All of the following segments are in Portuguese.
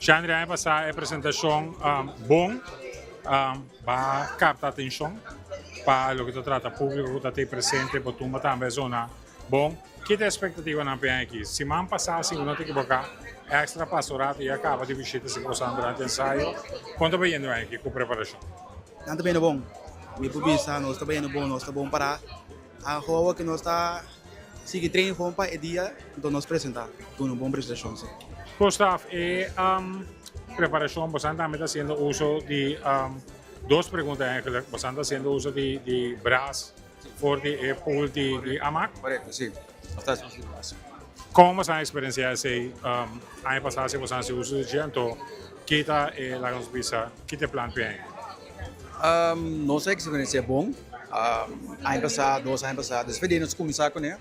Shendry, aí passar a apresentação bom, para captar atenção para o que se trata público que está presente, para tu também zona bom. Que é a expectativa na PN aqui? Se man passar assim, não tem que bocar extra pastorado e acaba de visita se gostando durante o ensaio. Quanto bem indo aqui com preparação? Tanto bem bom. Me publica, nós está bem bom, nós está bom para a rua que nós está seguir treino bom para o dia, então nós apresentar com uma boa apresentação. Gustaaf, preparação, você também está fazendo uso de duas perguntas eigenlijk. Você está fazendo uso de braço, forte e pull de hamac? Correto, sim. Nós estamos usando braço. Como você a experiência esse ano passado se você faz uso de gento, que está lá nos visa, que te plan bem? Nossa experiência é bom. Ano passado, 2 anos passados, foi nós começar com ele.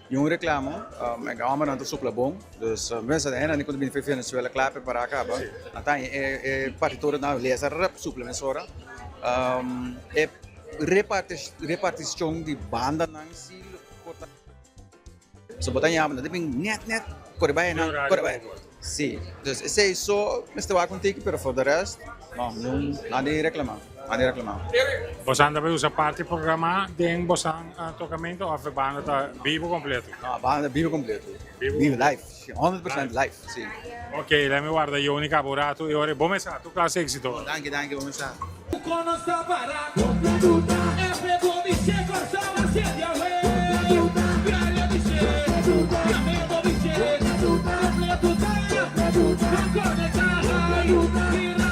Yung reklamo, ang nato supla bom. Dus mensen en quando bin fefen suela clape para acaba. Então partitura na lesa rap supla mesora. Repartição de banda nang sil kota. So botanya na deping net correbai na correbai. Sim. Dus esse só este vai contigo, pero for the rest, não nada reclamar. Você anda para usar parte do programa de você tocamento ou a banda está vivo completo? Não, a banda vivo completo. Vivo live, 100% live, sim. Ok, la mia guarda, io unica lavorato e ora buon messaggio, tu classe esito. Danke, buon messaggio. Conectar,